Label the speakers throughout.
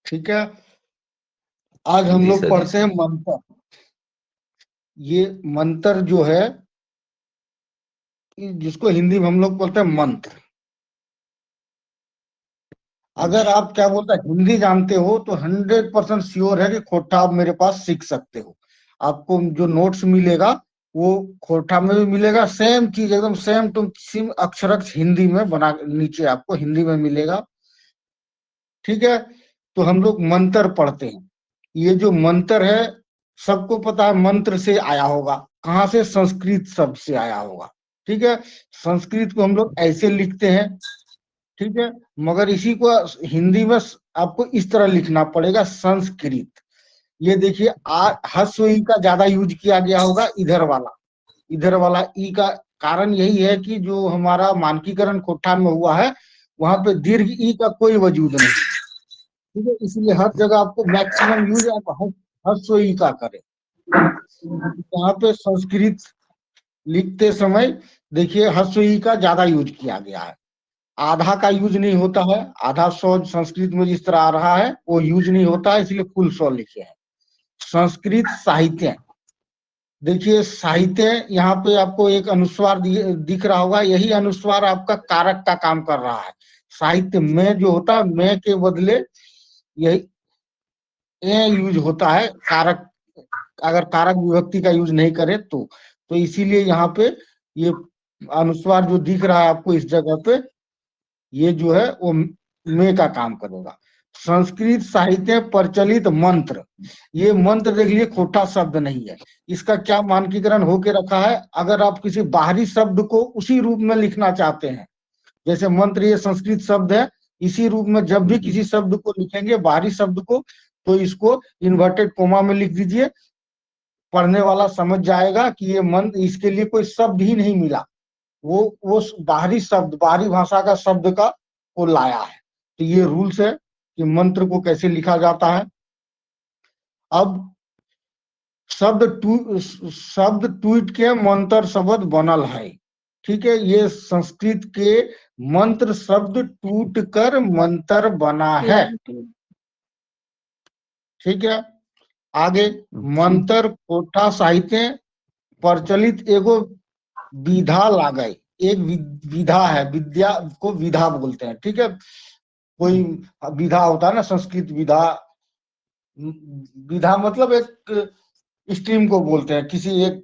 Speaker 1: ठीक है, आज हम
Speaker 2: जी
Speaker 1: लोग
Speaker 2: सर, जी
Speaker 1: पढ़ते
Speaker 2: सर।
Speaker 1: हैं मंत्र। ये मंत्र जो है, जिसको हिंदी में हम लोग बोलते हैं मंत्र। अगर आप क्या बोलते हैं हिंदी जानते हो तो 100% श्योर है कि खोटा आप मेरे पास सीख सकते हो। आपको जो नोट्स मिलेगा वो खोटा में भी मिलेगा, सेम चीज एकदम सेम टू सेम अक्षरक्ष हिंदी में बना नीचे आपको हिंदी में मिलेगा। ठीक है, तो हम लोग मंत्र पढ़ते हैं। ये जो मंत्र है, सबको पता है मंत्र से आया होगा। कहाँ से? संस्कृत शब्द से आया होगा। ठीक है, संस्कृत को हम लोग ऐसे लिखते हैं। ठीक है, मगर इसी को हिंदी में आपको इस तरह लिखना पड़ेगा, संस्कृत। ये देखिए, ह्रस्व ई का ज्यादा यूज किया गया होगा, इधर वाला ई का। कारण यही है कि जो हमारा मानकीकरण कोठा में हुआ है, वहां पे दीर्घ ई का कोई वजूद नहीं। ठीक है, इसलिए हर जगह आपको मैक्सिमम यूज आप ह्रस्व ई का करें। यहाँ पे संस्कृत लिखते समय देखिए ह्रस्व ई का ज्यादा यूज किया गया है। आधा का यूज नहीं होता है, आधा सौ संस्कृत में जिस तरह आ रहा है वो यूज नहीं होता है, इसलिए फुल सौ लिखे हैं। संस्कृत साहित्य, देखिए साहित्य, यहाँ पे आपको एक अनुस्वार दिख रहा होगा, यही अनुस्वार आपका कारक का काम कर रहा है। साहित्य में जो होता है, में के बदले यही ए यूज होता है, कारक। अगर कारक विभक्ति का यूज नहीं करे तो इसीलिए यहाँ पे ये अनुस्वार जो दिख रहा है आपको इस जगह पे, ये जो है वो में का काम करेगा। संस्कृत साहित्य प्रचलित मंत्र, ये मंत्र देख लीजिए खोटा शब्द नहीं है। इसका क्या मानकीकरण होके रखा है? अगर आप किसी बाहरी शब्द को उसी रूप में लिखना चाहते हैं, जैसे मंत्र ये संस्कृत शब्द है, इसी रूप में जब भी किसी शब्द को लिखेंगे, बाहरी शब्द को, तो इसको इन्वर्टेड कोमा में लिख दीजिए। पढ़ने वाला समझ जाएगा कि ये मंत्र, इसके लिए कोई शब्द ही नहीं मिला, वो बाहरी शब्द, बाहरी भाषा का शब्द का को लाया है। तो ये रूल्स है कि मंत्र को कैसे लिखा जाता है। अब शब्द टूट के मंत्र शब्द बनल है। ठीक है, ये संस्कृत के मंत्र शब्द टूट कर मंत्र बना है। ठीक है, आगे मंत्र कोठा साहित्य प्रचलित एगो विधा लागे। एक विधा है, विद्या को विधा बोलते हैं। ठीक है, कोई विधा होता है ना, संस्कृत विधा। विधा मतलब एक स्ट्रीम को बोलते हैं, किसी एक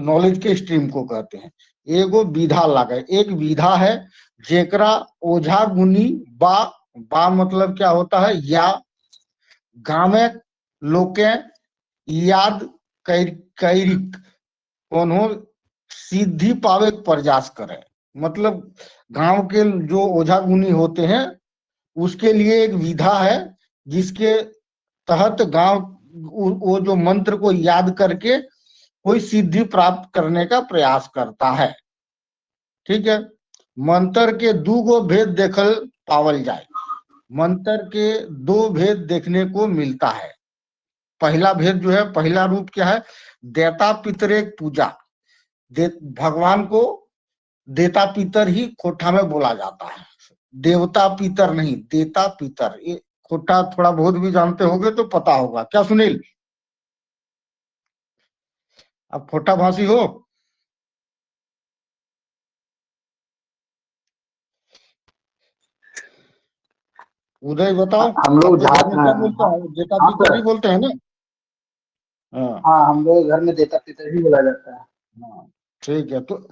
Speaker 1: नॉलेज के स्ट्रीम को कहते हैं। एगो विधा लागे, एक विधा है जेकरा ओझा गुनी बा मतलब क्या होता है? या गामे लोके याद कैरिक कोनो सिद्धि पावे के प्रयास करे। मतलब गांव के जो ओझा गुनी होते हैं, उसके लिए एक विधा है जिसके तहत गांव वो जो मंत्र को याद करके कोई सिद्धि प्राप्त करने का प्रयास करता है। ठीक है, मंत्र के दो गो भेद देखल पावल जाए। मंत्र के दो भेद देखने को मिलता है। पहला भेद जो है, पहला रूप क्या है? देता पितरे पूजा। भगवान को देता पितर ही खोठा में बोला जाता है, देवता पितर नहीं, देता पितर। ये खोटा थोड़ा बहुत भी जानते होगे तो पता होगा। क्या सुनील, आप खोटा भाषी हो? उदय बताओ,
Speaker 3: हम लोग
Speaker 1: आपके घर में क्या बोलता है? देता
Speaker 3: हाँ
Speaker 1: पितर ही
Speaker 3: सर।
Speaker 1: बोलते हैं ना? हाँ
Speaker 3: हाँ, हम लोग घर में देता पितर ही बोला जाता है।
Speaker 1: हाँ, ठीक है। तो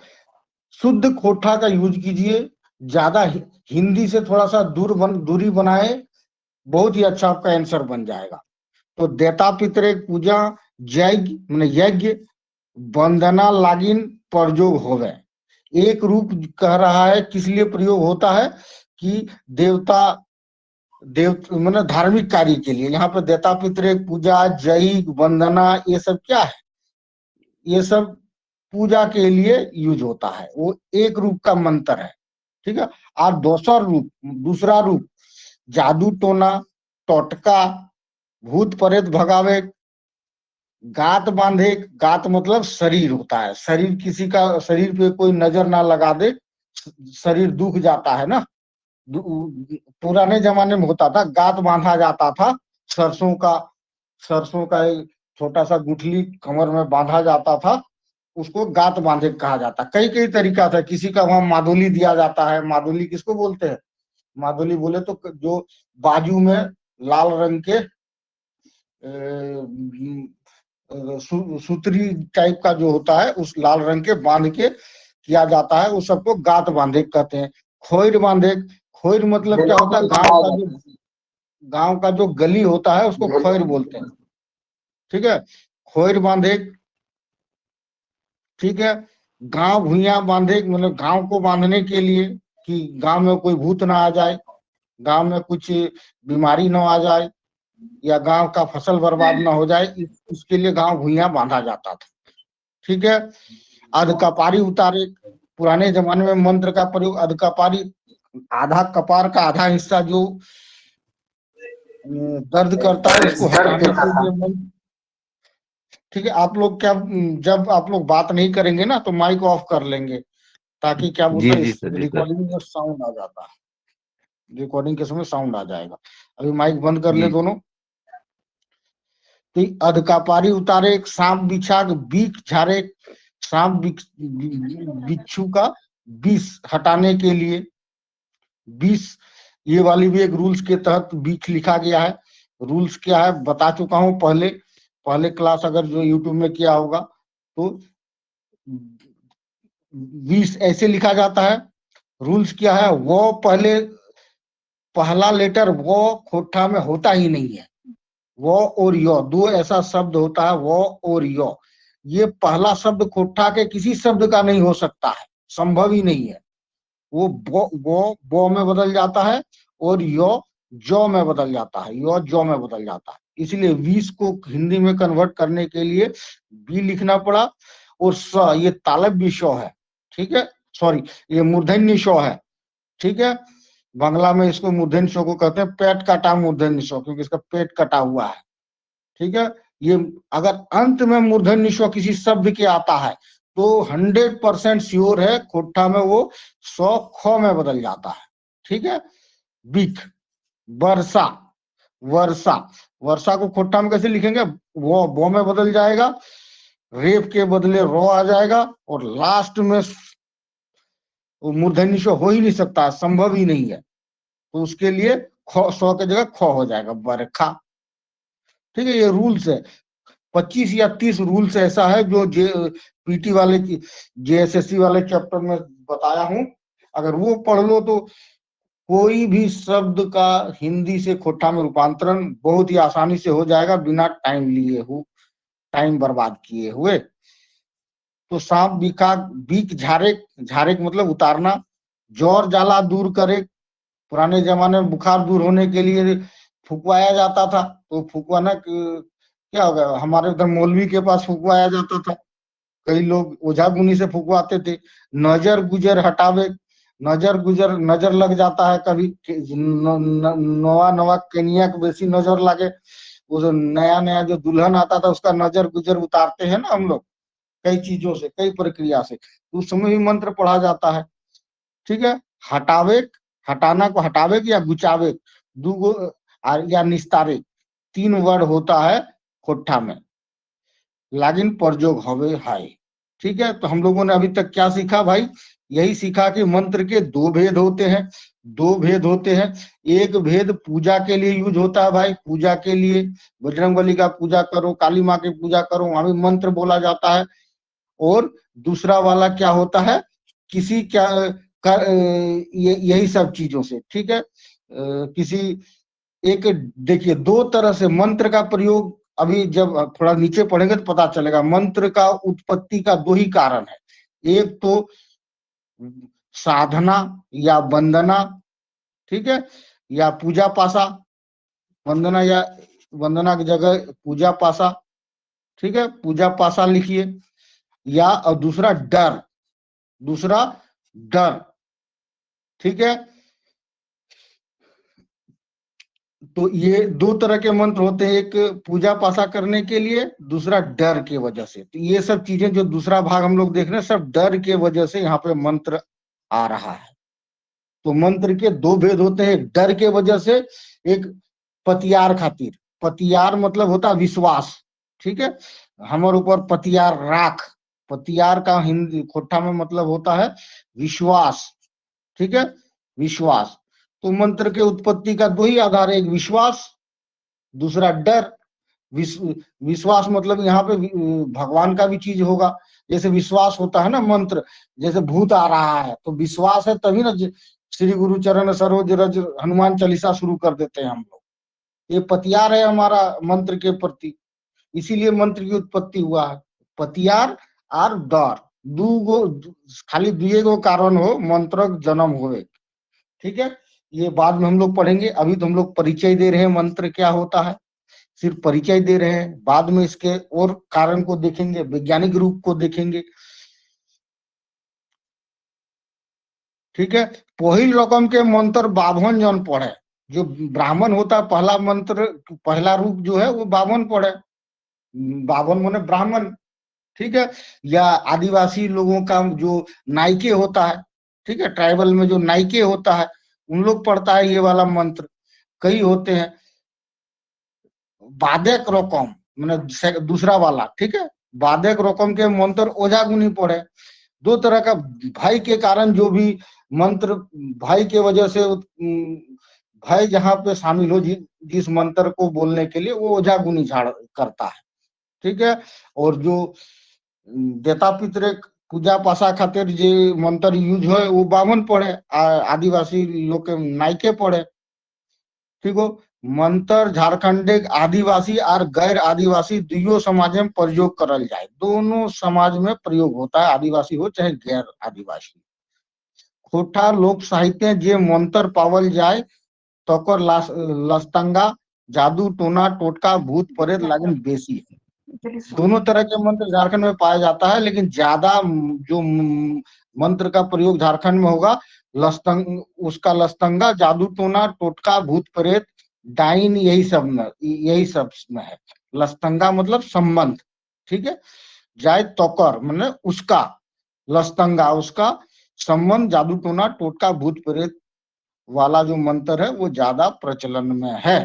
Speaker 1: शुद्ध खोठा का यूज कीजिए, ज्यादा हिंदी से थोड़ा सा दूरी बनाए, बहुत ही अच्छा आपका आंसर बन जाएगा। तो देता पितरे पूजा, यज्ञ माने यज्ञ, वंदना लागिन प्रयोग होवे। एक रूप कह रहा है, किस लिए प्रयोग होता है? कि देवता माने धार्मिक कार्य के लिए। यहाँ पे देता पितरे पूजा, यज्ञ, वंदना, ये सब क्या है? ये सब पूजा के लिए यूज होता है। वो एक रूप का मंत्र है। ठीक है, और दूसरा रूप जादू टोना, टोटका, भूत प्रेत भगावे, गात बांधे। गात मतलब शरीर होता है, शरीर किसी का शरीर पे कोई नजर ना लगा दे, शरीर दुख जाता है ना, पुराने जमाने में होता था, गात बांधा जाता था, सरसों का एक छोटा सा गुठली कमर में बांधा जाता था, उसको गात बांधे कहा जाता। कई कई तरीका था, किसी का वहां मादुली दिया जाता है। मादुली किसको बोलते हैं? मादुली बोले तो जो बाजू में लाल रंग के सूत्री टाइप का जो होता है, उस लाल रंग के बांध के किया जाता है, उस सबको गात बांधे कहते हैं। खोइर बांधे, खोइर मतलब क्या होता है? गांव का जो गली होता है उसको खोइर बोलते हैं, ठीक है। खोइर बांधे, ठीक है। गांव भुइया बांधे मतलब गांव को बांधने के लिए कि गांव में कोई भूत ना आ जाए, गांव में कुछ बीमारी ना आ जाए, या गांव का फसल बर्बाद ना हो जाए, इसके लिए गांव भुइया बांधा जाता था, ठीक है। अध कपारी उतारे, पुराने जमाने में मंत्र का प्रयोग अध कपारी, आधा कपार का आधा हिस्सा जो दर्द करता है उसको हटाने के लिए मंत्र, ठीक है। आप लोग क्या, जब आप लोग बात नहीं करेंगे ना तो माइक ऑफ कर लेंगे, ताकि क्या बोलते हैं,
Speaker 2: जी सर।
Speaker 1: रिकॉर्डिंग में साउंड आ जाता है, रिकॉर्डिंग के समय साउंड आ जाएगा। अभी माइक बंद कर ले दोनों। तो अध कपारी उतारे, सांप बिछा बीख झारे, सांप बिच्छू का विष हटाने के लिए, विष, ये वाली भी एक रूल्स के तहत बीच लिखा गया है। रूल्स क्या है बता चुका हूं पहले, पहले क्लास अगर जो यूट्यूब में किया होगा तो। विष ऐसे लिखा जाता है। रूल्स क्या है, वो पहला लेटर वो खोठा में होता ही नहीं है। वो और यो दो ऐसा शब्द होता है, वो और यो, ये पहला शब्द खोठा के किसी शब्द का नहीं हो सकता है, संभव ही नहीं है। वो बो में बदल जाता है, और यो जो में बदल जाता है, यो जो में बदल जाता है। इसलिए 20 को हिंदी में कन्वर्ट करने के लिए बी लिखना पड़ा। और स ये तालव्य श है, ठीक है, सॉरी ये मूर्धन्य श है, ठीक है। बांग्ला में इसको मूर्धन्य श को कहते हैं, पेट काटा मूर्धन्य श, क्योंकि इसका पेट कटा हुआ है, ठीक है। ये अगर अंत में मूर्धन्य श किसी शब्द के आता है तो 100% श्योर है खोठा में वो 100 ख में बदल जाता है, ठीक है। बिख, वर्षा, वर्षा, वर्षा को खोठा में कैसे लिखेंगे? वो बो में बदल जाएगा, रेप के बदले रो आ जाएगा, और लास्ट में मूर्धन्य श हो ही नहीं सकता, संभव ही नहीं है। तो उसके लिए ख, 100 की जगह ख हो जाएगा, बरखा, ठीक है। ये रूल्स है, 25 या 30 रूल्स ऐसा है जो पीटी वाले की जेएसएससी वाले चैप्टर में बताया हूं। अगर वो पढ़ लो तो कोई भी शब्द का हिंदी से खोठा में रूपांतरण बहुत ही आसानी से हो जाएगा, बिना टाइम लिए टाइम बर्बाद किए हुए। तो सांप बिखा, बीक झारे, झारे मतलब उतारना। जोर जाला दूर करे, पुराने जमाने में बुखार दूर होने के लिए फुकवाया जाता था, तो फुकवाना क्या हो गया, हमारे उधर मौलवी के पास फुकवाया जाता था, कई लोग ओझा गुनी से फुकवाते थे। नजर गुजर हटावे, नजर गुजर, नजर लग जाता है कभी, नवा नवा कनिया को बेसी नजर लगे, वो जो नया नया जो दुल्हन आता था उसका नजर गुजर उतारते हैं ना हम लोग, कई चीजों से, कई प्रक्रिया से, तो उस समय भी मंत्र पढ़ा जाता है, ठीक है। हटावे, हटाना को हटावे या गुचावे, दूगो या निस्तारे, 3 वर्ड होता है खोठा में, लागिन प्रजोग हवे हाय, ठीक है। तो हम लोगों ने अभी तक क्या सीखा भाई? यही सीखा कि मंत्र के 2 भेद होते हैं, 2 भेद होते हैं। एक भेद पूजा के लिए यूज होता है भाई, पूजा के लिए बजरंगबली का पूजा करो, काली माँ की पूजा करो, वहां भी मंत्र बोला जाता है। और दूसरा वाला क्या होता है, किसी क्या यही सब चीजों से, ठीक है। किसी एक, देखिए 2 तरह से मंत्र का प्रयोग, अभी जब थोड़ा नीचे पढ़ेंगे तो पता चलेगा। मंत्र का उत्पत्ति का 2 ही कारण है, एक तो साधना या वंदना, ठीक है, या पूजा पासा, वंदना या वंदना की जगह पूजा पासा, ठीक है, पूजा पासा लिखिए। या और दूसरा डर, दूसरा डर, ठीक है। तो ये 2 तरह के मंत्र होते हैं, एक पूजा पासा करने के लिए, दूसरा डर के वजह से। तो ये सब चीजें जो दूसरा भाग हम लोग देख रहे हैं, सब डर के वजह से यहाँ पे मंत्र आ रहा है। तो मंत्र के दो भेद होते हैं, एक डर के वजह से, एक पतियार खातिर। पतियार मतलब होता है विश्वास, ठीक है, हमारे ऊपर पतियार राख। पतियार का हिंदी खोटा में मतलब होता है विश्वास, ठीक है, विश्वास। तो मंत्र के उत्पत्ति का दो ही आधार है, एक विश्वास, दूसरा डर। विश्वास मतलब यहाँ पे भगवान का भी चीज होगा, जैसे विश्वास होता है ना मंत्र, जैसे भूत आ रहा है तो विश्वास है तभी ना श्री गुरु चरण सरोज रज हनुमान चालीसा शुरू कर देते हैं हम लोग। ये पतियार है हमारा मंत्र के प्रति, इसीलिए मंत्र की उत्पत्ति हुआ है। पतियार और डर, दू गो, खाली दुए गो कारण हो मंत्र जन्म होए, ठीक है। ये बाद में हम लोग पढ़ेंगे, अभी तो हम लोग परिचय दे रहे हैं मंत्र क्या होता है, सिर्फ परिचय दे रहे हैं, बाद में इसके और कारण को देखेंगे, वैज्ञानिक रूप को देखेंगे, ठीक है। पहिल रकम के मंत्र 52 जन पढ़े, जो ब्राह्मण होता है पहला मंत्र, पहला रूप जो है वो 52 पढ़े, 52 माने ब्राह्मण, ठीक है। या आदिवासी लोगों का जो नाइके होता है, ठीक है, ट्राइबल में जो नाइके होता है उन लोग पढ़ता है ये वाला मंत्र। कई होते हैं बाधक रकम मैंने दूसरा वाला, ठीक है, बाधक रकम के मंत्र ओझा गुनी पढ़े। दो तरह का, भाई के कारण जो भी मंत्र, भाई के वजह से भाई जहां पे शामिल हो जिस मंत्र को बोलने के लिए वो ओझा गुनी झाड़ करता है, ठीक है। और जो देता पितरे पूजा पासा खातिर जे मंत्र यूज हो वो 52 पढ़े, आदिवासी लोग के नाइके पढ़े, ठीक हो। मंत्र झारखंड आदिवासी और गैर आदिवासी दुइयो समाज में प्रयोग करल जाए, दोनों समाज में प्रयोग होता है, आदिवासी हो चाहे गैर आदिवासी। खोटा लोक साहित्य जे मंत्र पावल जाए तकर लस्तंगा जादू टोना टोटका भूत प्रेत लागन बेसी है। दोनों तरह के मंत्र झारखंड में पाया जाता है, लेकिन ज्यादा जो मंत्र का प्रयोग झारखंड में होगा उसका लस्तंगा जादू टोना टोटका भूत प्रेत डाइन यही सब में है। लस्तंगा मतलब संबंध, ठीक है, जाय तोकर मतलब उसका, लस्तंगा उसका संबंध, जादू टोना टोटका भूत प्रेत वाला जो मंत्र है वो ज्यादा प्रचलन में है,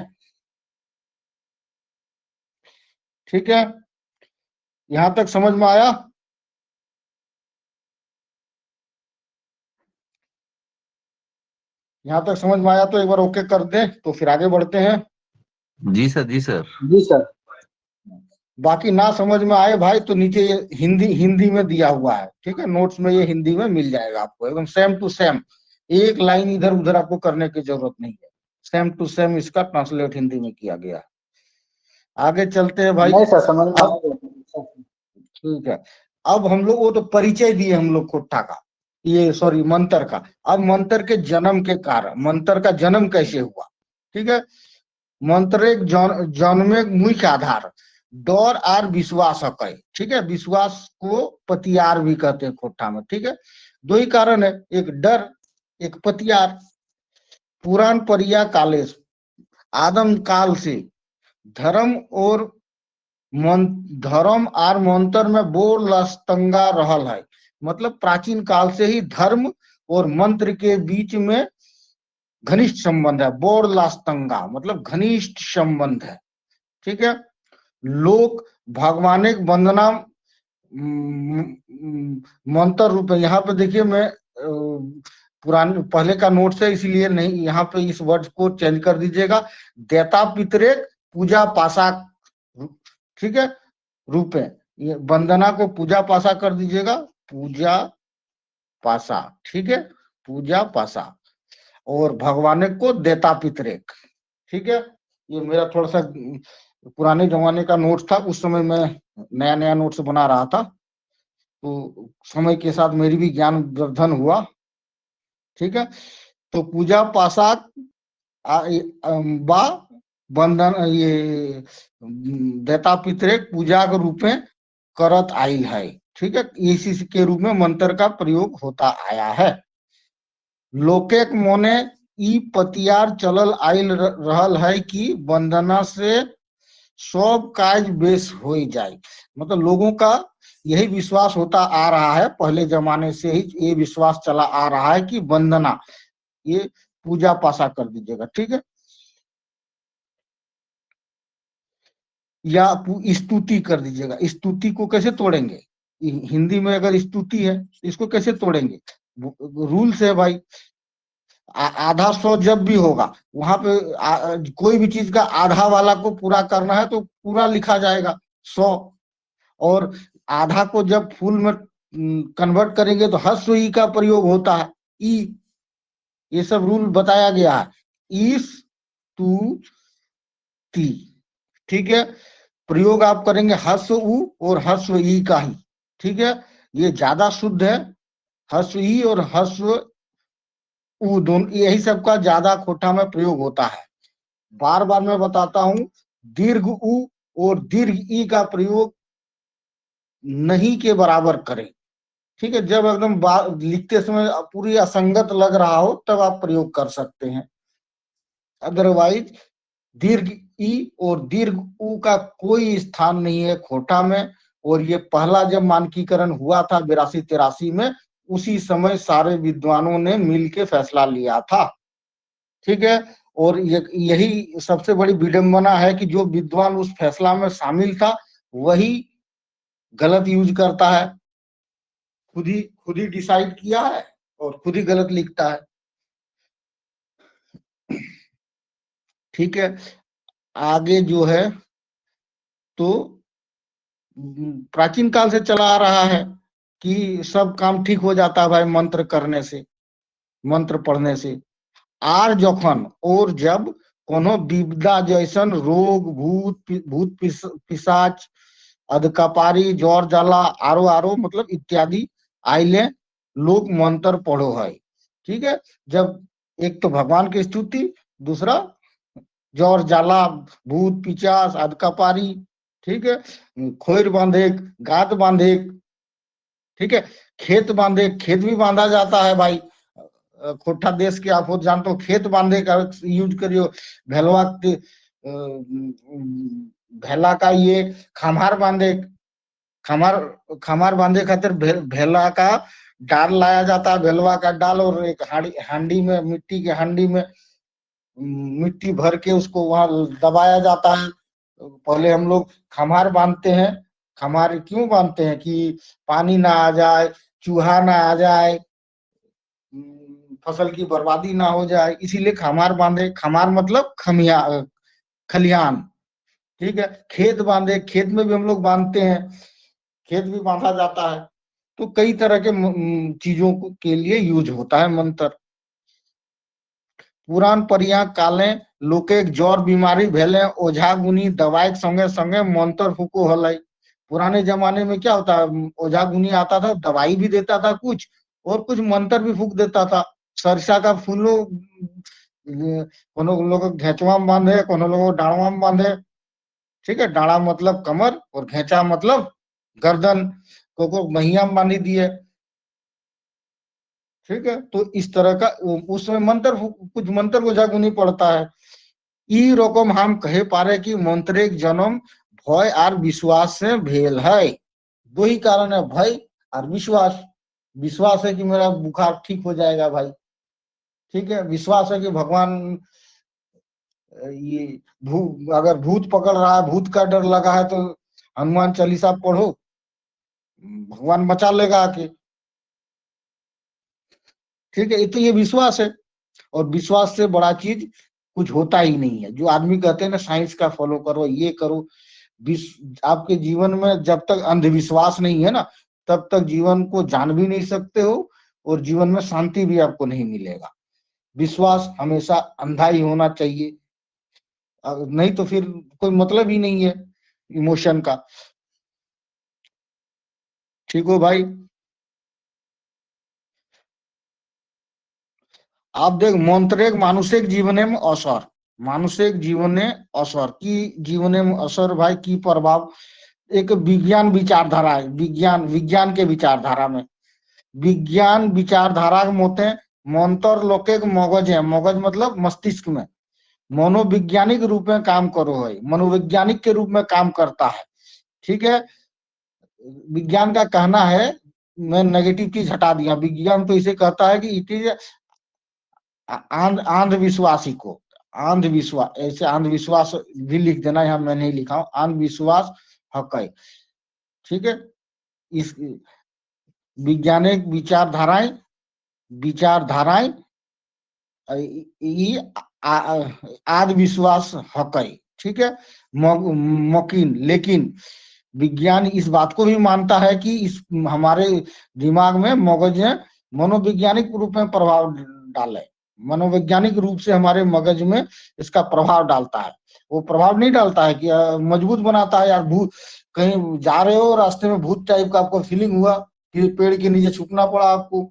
Speaker 1: ठीक है। यहां तक समझ में आया? यहां तक समझ में आया तो एक बार ओके कर दे, तो फिर आगे बढ़ते हैं।
Speaker 2: जी सर, जी सर,
Speaker 3: जी सर।
Speaker 1: बाकी ना समझ में आए भाई तो नीचे ये हिंदी में दिया हुआ है, ठीक है, नोट्स में ये हिंदी में मिल जाएगा आपको, एकदम सेम टू सेम, एक लाइन इधर उधर आपको करने की जरूरत नहीं है, सेम टू सेम इसका ट्रांसलेट हिंदी में किया गया है। आगे चलते हैं भाई।
Speaker 3: नहीं सर, समझ में आ गया।
Speaker 1: ठीक है, अब हम लोग वो तो परिचय दिए हम लोग खोटा का, ये सॉरी मंत्र का। अब मंत्र के जन्म के कारण, मंत्र का जन्म कैसे हुआ, ठीक है। मंत्र एक जन्मे मुख्य आधार डर और विश्वास है, ठीक है, विश्वास को पतियार भी कहते हैं खोटा में, ठीक है। दो ही कारण है, एक डर एक पतियार। पुराण परिया कालेश, आदम काल से धर्म और धर्म और मंत्र में बोर लस्तंगा रहल है, मतलब प्राचीन काल से ही धर्म और मंत्र के बीच में घनिष्ठ संबंध है। बोर लास्तंगा मतलब घनिष्ठ संबंध है, ठीक है। लोक भगवान वंदना मंत्र रूप है। यहाँ पे देखिए मैं पुराने पहले का नोट है इसलिए नहीं, यहाँ पे इस वर्ड को चेंज कर दीजिएगा, देता पितरे पूजा पासा, ठीक है, रूप है। ये वंदना को पूजा पासा कर दीजिएगा, पूजा पासा, ठीक है, पूजा पासा। और भगवान को देता पितरेक, ठीक है। ये मेरा थोड़ा सा पुराने जमाने का नोट्स था, उस समय मैं नया नया नोट्स बना रहा था, तो समय के साथ मेरी भी ज्ञान वर्धन हुआ, ठीक है। तो पूजा पासा बा बंधन ये देता पितरे पूजा के रूप में करत आयल है, ठीक है, इसी के रूप में मंत्र का प्रयोग होता आया है। लोकेक मोने ई पतियार चलल आयल रहल है कि वंदना से सब काज बेस हो जाए, मतलब लोगों का यही विश्वास होता आ रहा है, पहले जमाने से ही ये विश्वास चला आ रहा है कि वंदना ये पूजा पासा कर दीजिएगा, ठीक है। या स्तुति कर दीजिएगा। स्तुति को कैसे तोड़ेंगे? हिंदी में अगर स्तुति है इसको कैसे तोड़ेंगे? रूल्स है भाई। आधा 100 जब भी होगा वहां पे कोई भी चीज का आधा वाला को पूरा करना है तो पूरा लिखा जाएगा 100। और आधा को जब फुल में कन्वर्ट करेंगे तो ह्रस्व ई का प्रयोग होता है, ई। ये सब रूल बताया गया है। इस तू ती, ठीक है। प्रयोग आप करेंगे ह्रस्व उ और ह्रस्व ई का ही, ठीक है। ये ज्यादा शुद्ध है, ह्रस्व ई और ह्रस्व उ दोनों, यही सब का ज्यादा खोटा में प्रयोग होता है। बार बार मैं बताता हूं, दीर्घ उ और दीर्घ ई का प्रयोग नहीं के बराबर करें, ठीक है। जब एकदम लिखते समय पूरी असंगत लग रहा हो तब आप प्रयोग कर सकते हैं, अदरवाइज दीर्घ ई और दीर्घ उ का कोई स्थान नहीं है खोटा में। और ये पहला जब मानकीकरण हुआ था 82-83 में, उसी समय सारे विद्वानों ने मिलके फैसला लिया था, ठीक है। और यही सबसे बड़ी विडंबना है कि जो विद्वान उस फैसला में शामिल था वही गलत यूज करता है। खुद ही डिसाइड किया है और खुद ही गलत लिखता है, ठीक है। आगे जो है तो प्राचीन काल से चला आ रहा है कि सब काम ठीक हो जाता है भाई मंत्र करने से, मंत्र पढ़ने से। आर जखन और जब कोनो विपदा जैसन रोग भूत पिशाच अधकपारी ज्वर जाला आरो आरो मतलब इत्यादि आइले लोग मंत्र पढ़ो है, ठीक है। जब एक तो भगवान की स्तुति, दूसरा ज्वर जाला भूत पिचास अधकपारी, ठीक है। खोर बांधे गात बांधे, ठीक है। खेत बांधे, खेत भी बांधा जाता है भाई। खोटा देश के आप जानते हो, खेत बांधे का यूज करियो। भेलवा भेला का ये खमार बांधे, खमार बांधे खातिर भेला का डाल लाया जाता है, भेलवा का डाल, और एक हांडी में, मिट्टी के हांडी में मिट्टी भर के उसको वहां दबाया जाता है। पहले हम लोग खमार बांधते हैं। खमार क्यों बांधते हैं? कि पानी ना आ जाए, चूहा ना आ जाए, फसल की बर्बादी ना हो जाए, इसीलिए खमार बांधे। खमार मतलब खलिहान, ठीक है। खेत बांधे, खेत में भी हम लोग बांधते हैं, खेत भी बांधा जाता है। तो कई तरह के चीजों के लिए यूज होता है मंत्र। पुरान परिया काले लोके ज्वर बीमारी भेले ओझा गुनी दवाई संगे संगे मंत्र फूको हल। पुराने जमाने में क्या होता है, ओझा गुनी आता था, दवाई भी देता था कुछ, और कुछ मंत्र भी फूक देता था। सरसा का फूलो कोनो लोग घेचवा में बांधे, कोनो लोग डाणवा में बांधे, ठीक है। डाणा मतलब कमर और घेचा मतलब गर्दन, को महिया में बांधी दिए, ठीक है। तो इस तरह का उसमें मंत्र, कुछ मंत्र को जागुनी पड़ता है। ई रकम हम कहे पारे कि मंत्रिक जन्म भय और विश्वास से भेल है। दो ही कारण है, भय और विश्वास। विश्वास है कि मेरा बुखार ठीक हो जाएगा भाई, ठीक है। विश्वास है कि भगवान, ये अगर भूत पकड़ रहा है, भूत का डर लगा है, तो हनुमान चालीसा पढ़ो, भगवान बचा लेगा आके, ठीक है। तो ये विश्वास है, और विश्वास से बड़ा चीज कुछ होता ही नहीं है। जो आदमी कहते हैं ना साइंस का फॉलो करो, ये करो, आपके जीवन में जब तक अंधविश्वास नहीं है ना, तब तक जीवन को जान भी नहीं सकते हो, और जीवन में शांति भी आपको नहीं मिलेगा। विश्वास हमेशा अंधा ही होना चाहिए, नहीं तो फिर कोई मतलब ही नहीं है इमोशन का, ठीक हो भाई। आप देख, मंत्रेक मानुषिक जीवने में असर, मानुषिक जीवने असर की, जीवने में असर भाई की प्रभाव। एक विज्ञान विचारधारा है, विज्ञान के विचारधारा में, विज्ञान विचारधारा के मोते मंत्र लोके मगज है, मगज मतलब मस्तिष्क में मनोवैज्ञानिक रूप में काम करो है, मनोवैज्ञानिक के रूप में काम करता है, ठीक है। विज्ञान का कहना है, मैं नेगेटिव चीज हटा दिया, विज्ञान तो इसे कहता है कि इट इज अंधविश्वासी को, अंधविश्वास, ऐसे अंधविश्वास भी लिख देना, यहाँ मैं नहीं लिखा हूं, अंधविश्वास हक है। ठीक है, इस वैज्ञानिक विचारधाराएं, विचारधाराएं ये आदि विश्वास हक है। ठीक है, मकीन, लेकिन विज्ञान इस बात को भी मानता है कि इस हमारे दिमाग में, मगज में मनोवैज्ञानिक रूप में प्रभाव डाले, मनोवैज्ञानिक रूप से हमारे मगज में इसका प्रभाव डालता है। वो प्रभाव नहीं डालता है कि मजबूत बनाता है। यार भूत, कहीं जा रहे हो रास्ते में भूत टाइप का आपको फीलिंग हुआ कि पेड़ के नीचे छुपना पड़ा आपको,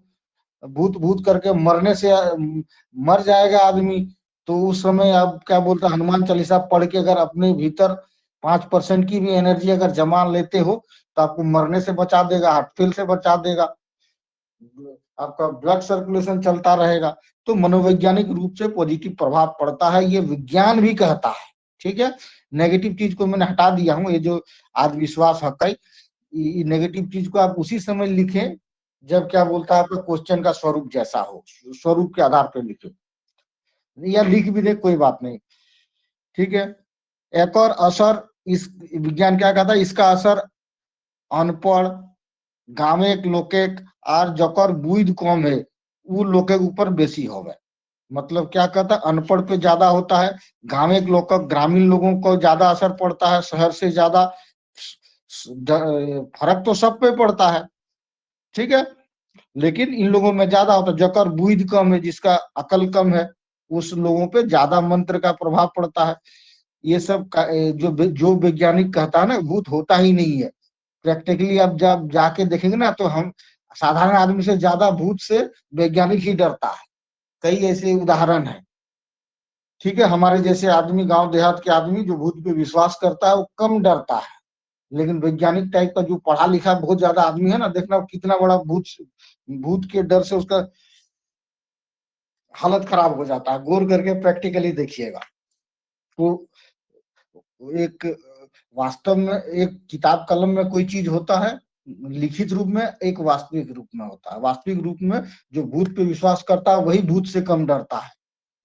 Speaker 1: भूत भूत करके मरने से मर जाएगा आदमी, तो उस समय आप क्या बोलते हैं, हनुमान चालीसा पढ़ के अगर अपने भीतर 5% की भी एनर्जी अगर जमा लेते हो तो आपको मरने से बचा देगा, हार्ट फेल से बचा देगा, आपका ब्लड सर्कुलेशन चलता रहेगा। तो मनोवैज्ञानिक रूप से पॉजिटिव प्रभाव पड़ता है, ये विज्ञान भी कहता है। ठीक है, नेगेटिव चीज को मैंने हटा दिया हूँ, ये जो आत्मविश्वास हक है, नेगेटिव चीज को आप उसी समय लिखें जब क्या बोलता है आपका क्वेश्चन का स्वरूप जैसा हो, स्वरूप के आधार पर लिखे, या लिख भी दे कोई बात नहीं। ठीक है, एक और असर, इस विज्ञान क्या कहता है, इसका असर अनपढ़, गामेक लोकेक और जकर बुद्धि कम है वो लोग के ऊपर बेसी होवे। मतलब क्या कहता है, अनपढ़ पे ज्यादा होता है, गामेक लोग, ग्रामीण लोगों को ज्यादा असर पड़ता है, शहर से ज्यादा। फर्क तो सब पे पड़ता है, ठीक है, लेकिन इन लोगों में ज्यादा होता है। जकर बुद्धि कम है, जिसका अकल कम है, उस लोगों पे ज्यादा मंत्र का प्रभाव पड़ता है। ये सब जो वैज्ञानिक कहता है ना, भूत होता ही नहीं है। प्रैक्टिकली आप जब जाके देखेंगे ना, तो हम साधारण आदमी से ज्यादा भूत से वैज्ञानिक ही डरता है। कई ऐसे उदाहरण है। ठीक है, हमारे जैसे आदमी, गांव देहात के आदमी जो भूत पे विश्वास करता है वो कम डरता है, लेकिन वैज्ञानिक टाइप का जो पढ़ा लिखा बहुत ज्यादा आदमी है ना, देखना कितना बड़ा भूत, भूत के डर से उसका हालत खराब हो जाता है। गौर करके प्रैक्टिकली देखिएगा। तो एक वास्तव में एक किताब कलम में कोई चीज होता है लिखित रूप में, एक वास्तविक रूप में होता है। वास्तविक रूप में जो भूत पे विश्वास करता है वही भूत से कम डरता है।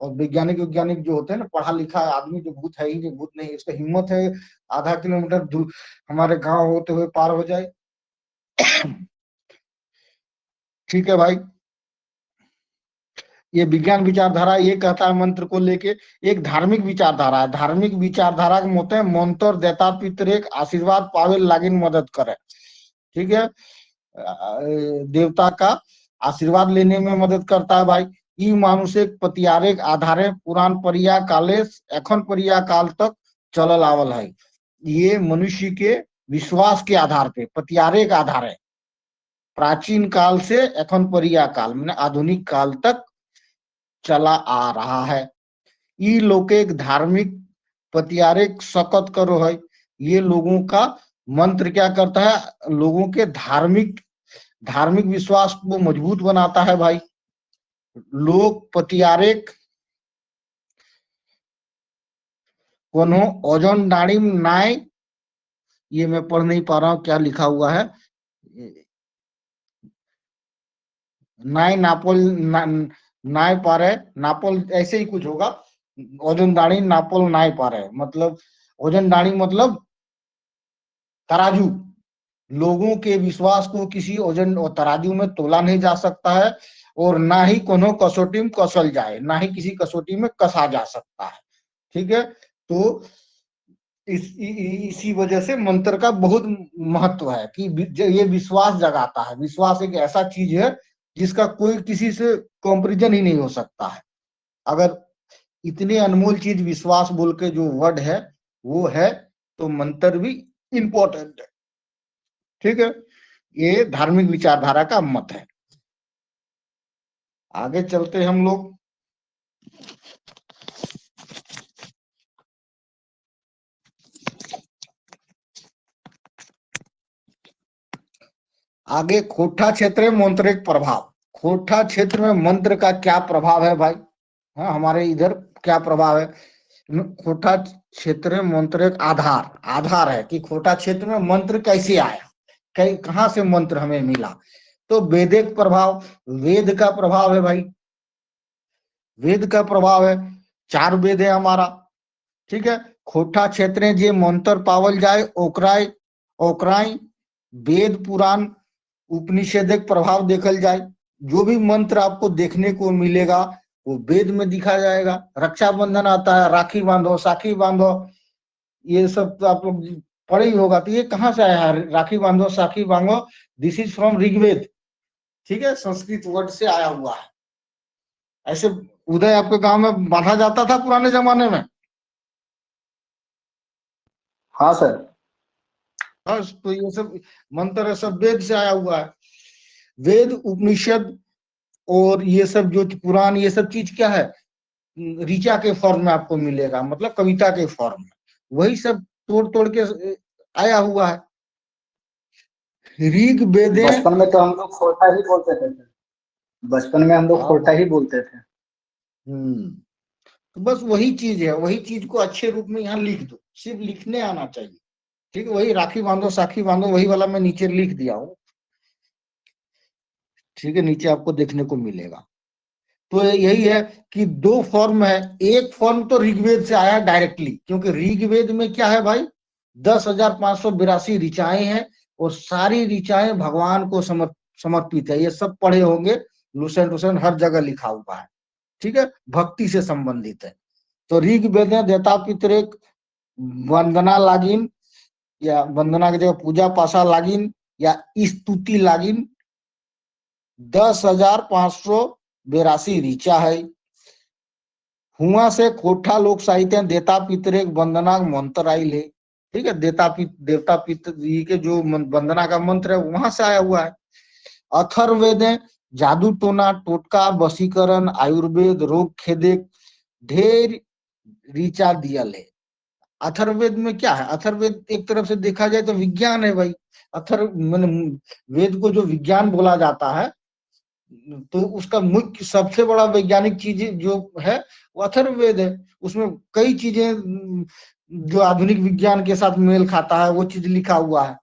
Speaker 1: और वैज्ञानिक जो होते हैं ना, पढ़ा लिखा आदमी, जो भूत है ही नहीं, भूत नहीं, उसका हिम्मत है आधा किलोमीटर दूर हमारे गांव होते हुए पार हो जाए। ठीक है भाई, ये विज्ञान विचारधारा ये कहता है मंत्र को लेके। एक धार्मिक विचारधारा है, धार्मिक विचारधारा के मत है मंत्र देता पितरेक आशीर्वाद पावे लागिन मदद करे। ठीक है, देवता का आशीर्वाद लेने में मदद करता है भाई। ई मानुषिक पतियारे आधारे पुराण परिया काले एखन परिया काल तक चलल आवल है। ये मनुष्य के विश्वास के आधार पे, पतियारे के आधार है, प्राचीन काल से एखन परिया काल मैंने आधुनिक काल तक चला आ रहा है। ये लोग एक धार्मिक पतियारे सकत करो है। ये लोगों का मंत्र क्या करता है, लोगों के धार्मिक विश्वास को मजबूत बनाता है भाई। लोग पतियारे कोनो ओजन दाड़ी नाय, ये मैं पढ़ नहीं पा रहा हूं क्या लिखा हुआ है, नाय नापोल नाय पारे, नापोल ऐसे ही कुछ होगा, ओजन दाड़ी नापोल नाय पारे, मतलब ओजन दाड़ी मतलब तराजू। लोगों के विश्वास को किसी ओजन और तराजू में तोला नहीं जा सकता है, और ना ही कोनो कसौटी में कसल जाए, ना ही किसी कसौटी में कसा जा सकता है। ठीक है, तो इसी वजह से मंत्र का बहुत महत्व है कि ये विश्वास जगाता है। विश्वास एक ऐसा चीज है जिसका कोई किसी से कंपैरिजन ही नहीं हो सकता है। अगर इतने अनमोल चीज विश्वास बोल के जो वर्ड है वो है, तो मंत्र भी इंपॉर्टेंट है। ठीक है, ये धार्मिक विचारधारा का मत है। आगे चलते हम लोग। आगे खोटा क्षेत्र में मंत्रिक प्रभाव। खोटा क्षेत्र में मंत्र का क्या प्रभाव है भाई? हाँ, हमारे इधर क्या प्रभाव है? खोटा क्षेत्र में मंत्र एक आधार है कि खोटा क्षेत्र में मंत्र कैसे आया, कहां से मंत्र हमें मिला। तो वेदिक प्रभाव, वेद का प्रभाव है भाई। वेद का प्रभाव है, 4 वेद है हमारा, ठीक है। खोटा क्षेत्र जे मंत्र पावल जाए ओकराय ओकराई वेद पुराण उपनिषेदिक प्रभाव देखल जाए, जो भी मंत्र आपको देखने को मिलेगा वो वेद में दिखा जाएगा। रक्षाबंधन आता है, राखी बांधो, साखी बांधो, ये सब तो आप लोग पढ़े ही होगा। तो ये कहाँ से आया है, राखी बांधो साखी बांधो, दिस इज फ्रॉम ऋग्वेद, ठीक है, संस्कृत वर्ड से आया हुआ है। ऐसे उदय आपके गांव में बांधा जाता था पुराने जमाने में?
Speaker 3: हाँ सर।
Speaker 1: बस, तो ये सब मंत्र सब वेद से आया हुआ है। वेद उपनिषद और ये सब जो पुराण, ये सब चीज क्या है, ऋचा के फॉर्म में आपको मिलेगा, मतलब कविता के फॉर्म में, वही सब तोड़ तोड़ के आया हुआ है। ऋग वेदे,
Speaker 3: बचपन में तो हम लोग खोटा ही बोलते थे सर। बचपन में हम लोग खोटा ही बोलते थे।
Speaker 1: तो बस वही चीज है, वही चीज को अच्छे रूप में यहाँ लिख दो, सिर्फ लिखने आना चाहिए, ठीक है। वही राखी बांधो साखी बांधो, वही वाला मैं नीचे लिख दिया हूँ, ठीक है, नीचे आपको देखने को मिलेगा। तो यही है कि 2 फॉर्म है। एक फॉर्म तो ऋग्वेद से आया डायरेक्टली, क्योंकि ऋग्वेद में क्या है भाई, 10,582 ऋचाएं हैं, और सारी ऋचाएं भगवान को समर्पित है। ये सब पढ़े होंगे, लुसेंट वुसेंट हर जगह लिखा हुआ है, ठीक है, भक्ति से संबंधित है। तो ऋग्वेद में देवता पितरेक वंदना लागिन, या वंदना की जगह पूजा पासा लागिन या स्तुति लागिन 10,582 ऋचा है। हुआ से खोठा लोक साहित्य देता पितरेक वंदना मंत्र आई ले, ठीक है, देवता पितर जी के जो वंदना का मंत्र है वहां से आया हुआ है। अथर्ववेद जादू टोना टोटका वशीकरण आयुर्वेद रोग खेदेक ढेर ऋचा दिया ले। अथर्ववेद में क्या है, अथर्ववेद एक तरफ से देखा जाए तो विज्ञान है भाई। मैंने वेद को जो विज्ञान बोला जाता है, तो उसका मुख्य सबसे बड़ा वैज्ञानिक चीज जो है वो अथर्ववेद है। उसमें कई चीजें जो आधुनिक विज्ञान के साथ मेल खाता है वो चीज लिखा हुआ है,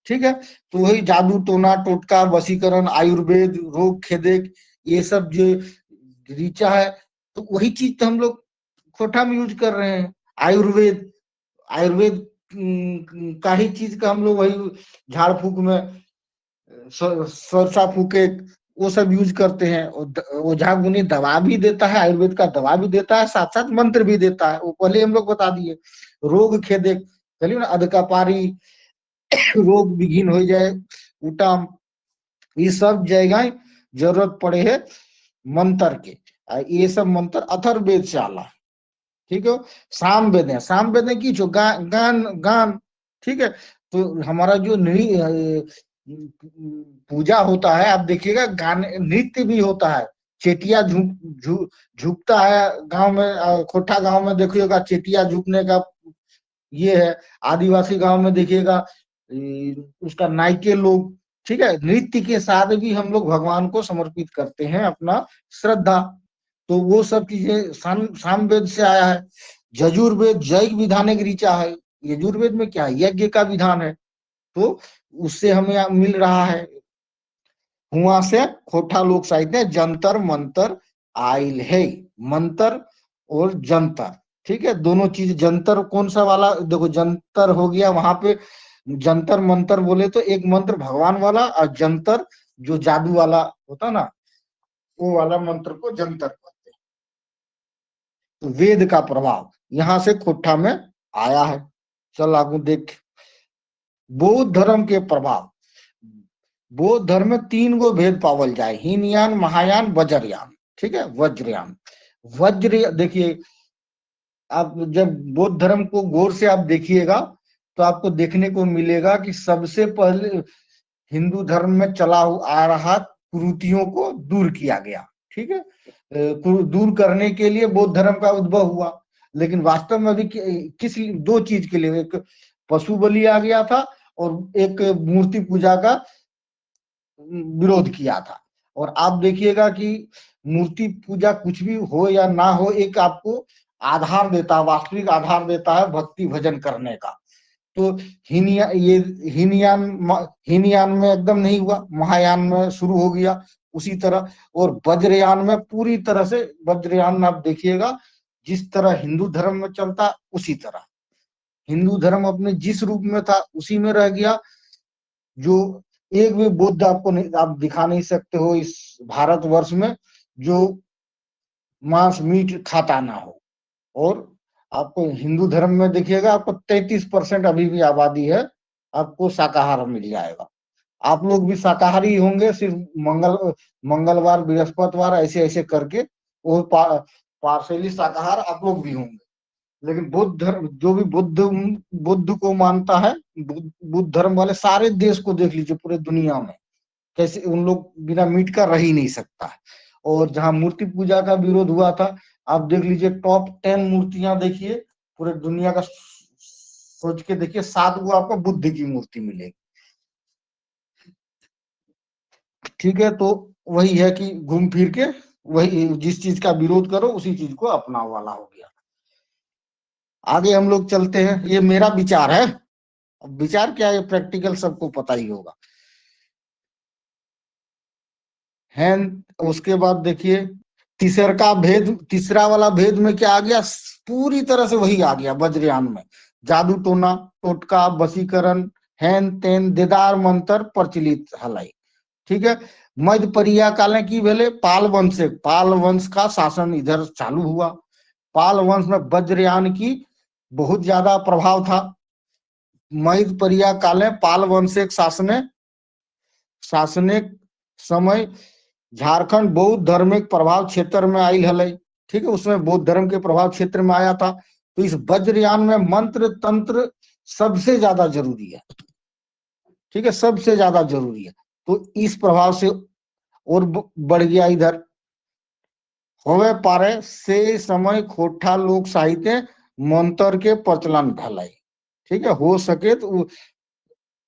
Speaker 1: ठीक है। तो वही जादू टोना टोटका वशीकरण आयुर्वेद रोग खेदेक, ये सब जो ऋचा है, तो वही चीज तो हम लोग खोटा में यूज कर रहे हैं। आयुर्वेद आयुर्वेद का ही चीज का हम लोग वही झाड़ फूक में सरसा फूके वो सब यूज करते हैं। ओझा गुनी दवा भी देता है, आयुर्वेद का दवा भी देता है, साथ साथ मंत्र भी देता है, वो पहले हम लोग बता दिए। रोग खेदे, चलिए ना, अधकापारी रोग विघिन हो जाए, उटाम, ये सब जगह जरूरत पड़े है मंत्र के। ये सब मंत्र अथर्ववेद से आला, ठीक है। सामवेद है, सामवेद है की जो गान गान, ठीक है। तो हमारा जो पूजा होता है, आप देखिएगा गान नृत्य भी होता है। चेटिया झुकता है गांव में, खोटा गांव में देखिएगा चेटिया झुकने का ये है। आदिवासी गांव में देखिएगा उसका नायके लोग, ठीक है, नृत्य के साथ भी हम लोग भगवान को समर्पित करते हैं अपना श्रद्धा। तो वो सब चीजें सामवेद से आया है। यजुर्वेद जैग विधानिक ऋचा है। यजुर्वेद में क्या है, यज्ञ का विधान है, तो उससे हमें मिल रहा है। हुआ से खोटा लोक साहित्य जंतर मंतर आयल है, मंत्र और जंतर, ठीक है, दोनों चीज। जंतर कौन सा वाला, देखो जंतर हो गया वहां पे, जंतर मंतर बोले तो एक मंत्र भगवान वाला, और जंतर जो जादू वाला होता ना, वो वाला मंत्र को जंतर कहते हैं। तो वेद का प्रभाव यहां से खोटा में आया है। चल आगू देख, बौद्ध धर्म के प्रभाव। बौद्ध धर्म में 3 गो भेद पावल जाए, हीनयान महायान वज्रयान, ठीक है, वज्रयान। वज्र देखिए, आप जब बौद्ध धर्म को गौर से आप देखिएगा तो आपको देखने को मिलेगा कि सबसे पहले हिंदू धर्म में चला आ रहा कुरीतियों को दूर किया गया, ठीक है। दूर करने के लिए बौद्ध धर्म का उद्भव हुआ, लेकिन वास्तव में अभी किस 2 चीज के लिए, एक पशु बलि आ गया था और एक मूर्ति पूजा का विरोध किया था। और आप देखिएगा कि मूर्ति पूजा कुछ भी हो या ना हो, एक आपको आधार देता है, वास्तविक आधार देता है भक्ति भजन करने का। तो हीनयान में एकदम नहीं हुआ, महायान में शुरू हो गया। उसी तरह। और वज्रयान में पूरी तरह से, वज्रयान में आप देखिएगा जिस तरह हिंदू धर्म में चलता उसी तरह, हिंदू धर्म अपने जिस रूप में था उसी में रह गया। जो एक भी बुद्ध आपको नहीं, आप दिखा नहीं सकते हो इस भारतवर्ष में जो मांस मीट खाता ना हो। और आपको हिंदू धर्म में देखिएगा, आपको 33% अभी भी आबादी है, आपको शाकाहार मिल जाएगा। आप लोग भी शाकाहारी होंगे, सिर्फ मंगलवार बृहस्पतिवार ऐसे ऐसे करके वो पार्सली शाकाहार आप लोग भी होंगे। लेकिन बुद्ध धर्म, जो भी बुद्ध को मानता है, बुद्ध धर्म वाले सारे देश को देख लीजिए पूरे दुनिया में, कैसे उन लोग बिना मीट का रह ही नहीं सकता है। और जहां मूर्ति पूजा का विरोध हुआ था, आप देख लीजिए टॉप 10 मूर्तियां देखिए पूरे दुनिया का, सोच के देखिए 7 को आपको बुद्ध की मूर्ति मिलेगी। ठीक है, तो वही है कि घूम फिर के वही, जिस चीज का विरोध करो उसी चीज को अपनाओ वाला हो गया। आगे हम लोग चलते हैं, ये मेरा विचार है, अब विचार क्या है प्रैक्टिकल सबको पता ही होगा है। उसके बाद देखिए तीसरा वाला भेद में क्या आ गया, पूरी तरह से वही आ गया वज्रयान में, जादू टोना टोटका वशीकरण हैन तेन देदार मंत्र प्रचलित हलाई। ठीक है, मध्य परिया काल की भेले पाल वंश से, पाल वंश का शासन इधर चालू हुआ। पाल वंश में वज्रयान की बहुत ज्यादा प्रभाव था। मध्य परिया काल पाल वंश एक शासनिक समय झारखंड बौद्ध धार्मिक प्रभाव क्षेत्र में आई हल। ठीक है, उसमें बौद्ध धर्म के प्रभाव क्षेत्र में आया था। तो इस वज्रयान में मंत्र तंत्र सबसे ज्यादा जरूरी है। ठीक है, सबसे ज्यादा जरूरी है। तो इस प्रभाव से और बढ़ गया इधर होवे पारे से समय खोठा लोक साहित्य मंत्र के प्रचलन भलाई। ठीक है, हो सके तो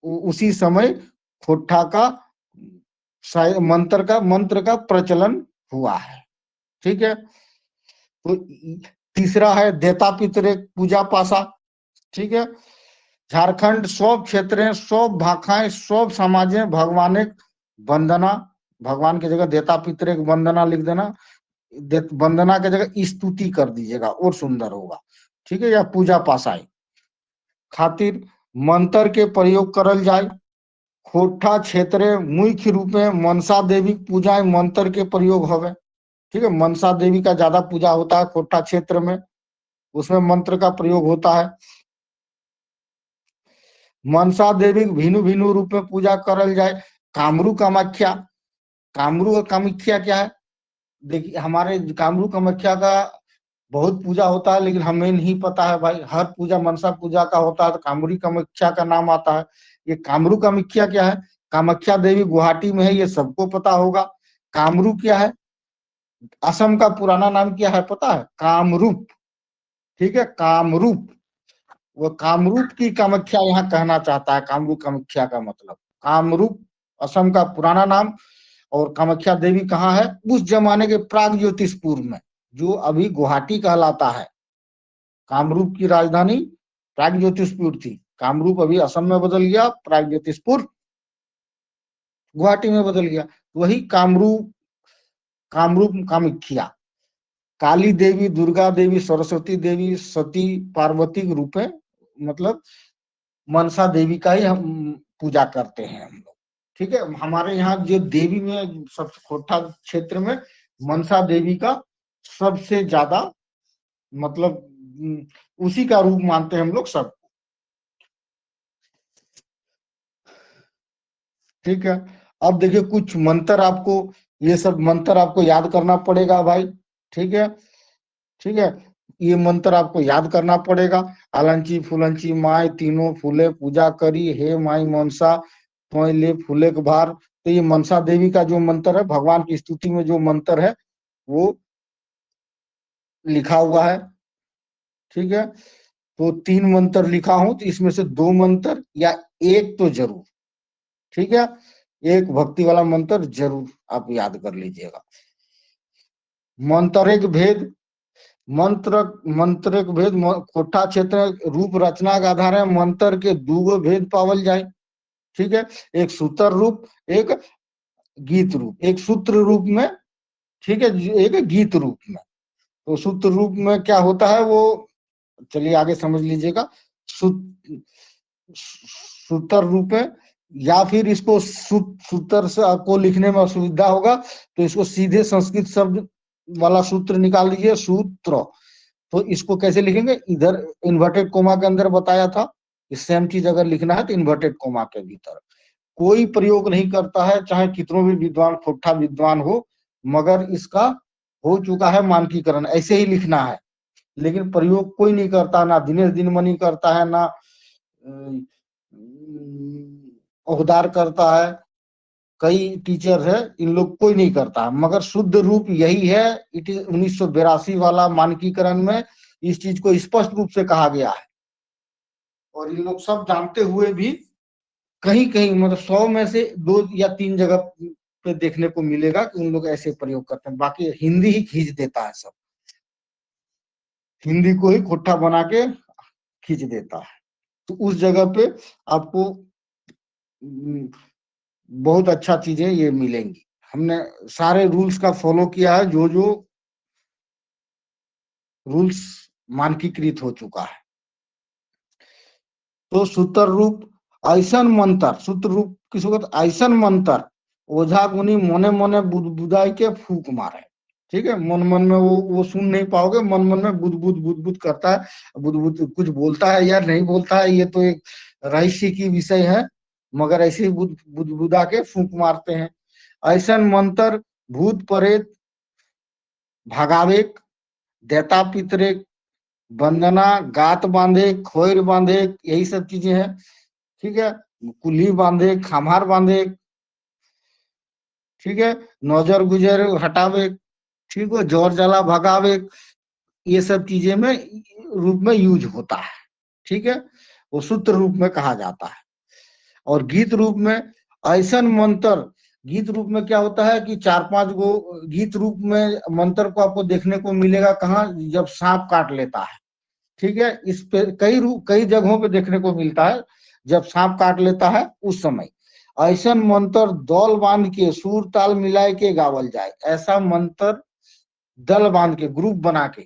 Speaker 1: उसी समय खोठा का मंत्र का प्रचलन हुआ है। ठीक है, तो तीसरा है देता पितरे पूजा पासा। ठीक है, झारखंड सब क्षेत्र सब भाखाएं सब समाजें भगवान वंदना, भगवान की जगह देता पितरे वंदना लिख देना, वंदना की जगह स्तुति कर दीजिएगा और सुंदर होगा। ठीक है, या पूजा पासाई खातिर मंत्र के प्रयोग करल जाए। खोठा क्षेत्र मुख्य रूप में मनसा देवी पूजा मंत्र के प्रयोग हवे। ठीक है, मनसा देवी का ज्यादा पूजा होता है खोठा क्षेत्र में, उसमें मंत्र का प्रयोग होता है। मनसा देवी भिन्न भिन्न रूप में पूजा करल जाए। कामरू कामाख्या, कामरू और कामाख्या क्या है, देखिए हमारे कामरू कामाख्या का बहुत पूजा होता है, लेकिन हमें नहीं पता है भाई, हर पूजा मनसा पूजा का होता है तो कामरू कामाख्या का नाम आता है। ये कामरू कामाख्या क्या है, कामाख्या देवी गुवाहाटी में है, ये सबको पता होगा। कामरू क्या है, असम का पुराना नाम क्या है पता है, कामरूप। ठीक है, कामरूप, वो कामरूप की कामाख्या यहाँ कहना चाहता है। कामरूप कामाख्या का मतलब कामरूप असम का पुराना नाम। और कामाख्या देवी कहाँ है, उस जमाने के प्राग ज्योतिषपुर में, जो अभी गुवाहाटी कहलाता है। कामरूप की राजधानी प्राग ज्योतिषपुर थी, कामरूप अभी असम में बदल गया, प्राग ज्योतिषपुर गुवाहाटी में बदल गया। वही कामरूप, कामरूप कामाख्या काली देवी, दुर्गा देवी, सरस्वती देवी, सती पार्वती के रूप में, मतलब मनसा देवी का ही हम पूजा करते हैं हम लोग। ठीक है, हमारे यहाँ जो देवी में सब खोठा क्षेत्र में मनसा देवी का सबसे ज्यादा मतलब उसी का रूप मानते हैं हम लोग सब। ठीक है, अब देखिए कुछ मंत्र आपको, ये सब मंत्र आपको याद करना पड़ेगा भाई। ठीक है, ठीक है, ये मंत्र आपको याद करना पड़ेगा। आलंची फुलंची माय तीनों फूले पूजा करी, हे माई मनसा तो ले फूले के भार। तो ये मनसा देवी का जो मंत्र है, भगवान की स्तुति में जो मंत्र है वो लिखा हुआ है। ठीक है, तो 3 मंत्र लिखा हूं, तो इसमें से 2 मंत्र या एक तो जरूर, ठीक है, एक भक्ति वाला मंत्र जरूर आप याद कर लीजिएगा। मंत्र एक भेद, मंत्र मंत्र के भेद, कोठा क्षेत्र रूप रचना के आधार है मंत्र के 2 भेद पावल जाए। ठीक है, एक सूत्र रूप, एक गीत रूप, एक सूत्र रूप में, ठीक है, एक गीत रूप में। तो सूत्र रूप में क्या होता है वो, चलिए आगे समझ लीजिएगा। सूत्र रूप है, या फिर इसको सूत्र से आपको लिखने में असुविधा होगा तो इसको सीधे संस्कृत शब्द वाला सूत्र निकाल लीजिए, सूत्र। तो इसको कैसे लिखेंगे, इधर इन्वर्टेड कोमा के अंदर बताया था, सेम चीज अगर लिखना है तो इन्वर्टेड कोमा के भीतर। कोई प्रयोग नहीं करता है, चाहे कितनों भी विद्वान, खोटा विद्वान हो, मगर इसका हो चुका है मानकीकरण, ऐसे ही लिखना है। लेकिन प्रयोग कोई नहीं करता, ना दिनेश दिनमणि करता है, ना ओहदार करता है, कई टीचर है, इन लोग कोई नहीं करता, मगर शुद्ध रूप यही है। इट इज 1982 वाला मानकीकरण में इस चीज को स्पष्ट रूप से कहा गया है। और इन लोग सब जानते हुए भी कहीं कहीं, मतलब 100 में से 2 या 3 जगह पे देखने को मिलेगा कि उन लोग ऐसे प्रयोग करते हैं, बाकी हिंदी ही खींच देता है सब, हिंदी को ही खोटा बना के खींच देता है। तो उस जगह पे आपको बहुत अच्छा चीजें ये मिलेंगी। हमने सारे रूल्स का फॉलो किया है, जो जो रूल्स मानकीकृत हो चुका है। तो सूत्र रूप ऐसन मंत्र, सूत्र रूप किसी को ऐसन मंत्र, ओझा गुनी मोने मोने बुदाई के फूक मारे। ठीक है, मन मन में वो सुन नहीं पाओगे, मन मन में बुद बुद बुद बुद करता है, बुद बुद कुछ बोलता है या नहीं बोलता है, ये तो एक रहस्य की विषय है, मगर ऐसे ही बुद बुद बुदा के फूक मारते हैं। ऐसन मंत्र भूत प्रेत भगावे, देता पितरे, वंदना, गात बांधे, खोर बांधे, यही सब चीजें हैं। ठीक है, कुल्ही बांधे, खामार बांधे, ठीक है, नजर गुजर हटावे, ठीक है, जोर जला भगावे, ये सब चीजें में रूप में यूज होता है। ठीक है, वो सूत्र रूप में कहा जाता है। और गीत रूप में ऐसन मंत्र, गीत रूप में क्या होता है कि 4-5 गो गीत रूप में मंत्र को आपको देखने को मिलेगा, कहाँ, जब सांप काट लेता है। ठीक है, इस पे कई जगहों पे देखने को मिलता है, जब सांप काट लेता है उस समय ऐसन मंत्र दल बांध के सुर ताल मिलाए के गावल जाए। ऐसा मंत्र दल बांध के, ग्रुप बना के,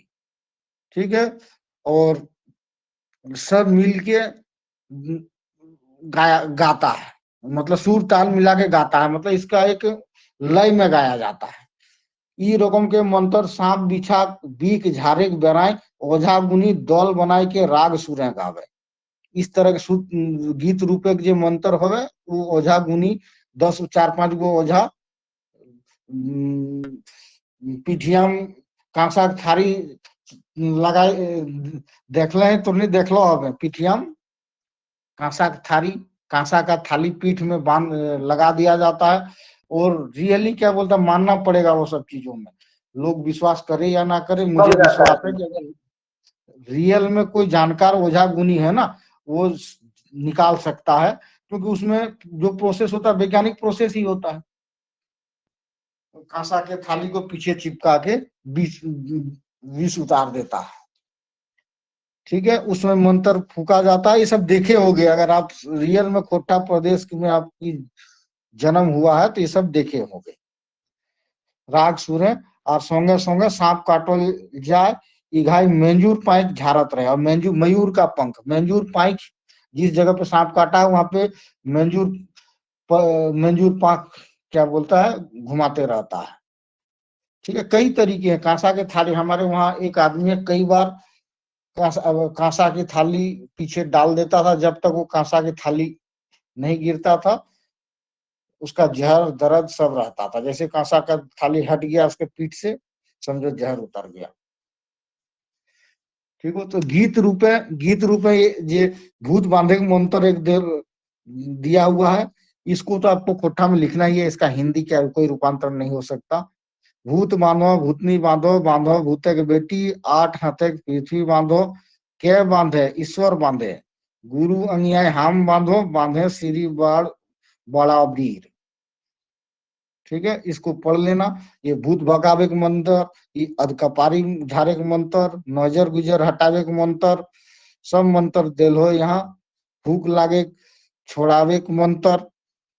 Speaker 1: ठीक है, और सब मिल के गाता है, मतलब सुर ताल मिला के गाता है, मतलब इसका एक लय में गाया जाता है। ई रकम के मंत्र सांप बिछा बीक झारे बेराय, ओझा गुनी दल बनाए के राग सुरे गावे। इस तरह के गीत रूपे के जो मंत्र होवे, वो ओझा गुनी 4-5 गो ओझा पीठिया कांसा थारी लगाए, देखले तो नहीं देखलो हमें, पीठिया कांसा का थाली पीठ में बांध लगा दिया जाता है। और रियली क्या बोलता, मानना पड़ेगा वो सब चीजों में, लोग विश्वास करे या ना करे, मुझे विश्वास है कि अगर रियल में कोई जानकार ओझा गुनी है ना, वो निकाल सकता है, क्योंकि उसमें जो प्रोसेस होता है वैज्ञानिक प्रोसेस ही होता है। कांसा के थाली को पीछे चिपका के विष उतार देता है। ठीक है, उसमें मंत्र फूका जाता है, ये सब देखे होंगे, अगर आप रियल में खोटा प्रदेश में आपकी जन्म हुआ है तो ये सब देखे होंगे। राग सुरे और संगे संगे सांप काटल जाए, इघाई मेंजूर पाइक झारत रहे। और मेंजूर मयूर का पंख, मेंजूर पाइक, जिस जगह पे सांप काटा है वहां पे मेंजूर पाख क्या बोलता है, घुमाते रहता है। ठीक है, कई तरीके हैं। कांसा के थाली, हमारे वहां एक आदमी है, कई बार कांसा की थाली पीछे डाल देता था, जब तक वो कांसा की थाली नहीं गिरता था उसका जहर दर्द सब रहता था। जैसे कांसा का थाली हट गया उसके पीठ से, समझो जहर उतर गया। ठीक हो, तो गीत रूपे ये भूत बांधे मंत्र एक दिया हुआ है, इसको तो आपको कोठा में लिखना ही है, इसका हिंदी क्या कोई रूपांतरण नहीं हो सकता। भूत बांधो भूतनी बांधो, बांधो भूते के बेटी, 8 हाथे पृथ्वी बांधो, के बांधे ईश्वर बांधे, गुरु अन्याय हम बांधो, बांधे श्री बड़ा वीर। ठीक है, इसको पढ़ लेना। ये भूत भगावे के मंत्र, ये अधकपारी झारे के मंत्र, नजर गुजर हटावे के मंत्र, सब मंत्र दिल हो यहाँ। भूख लागे छोड़ावे के मंत्र,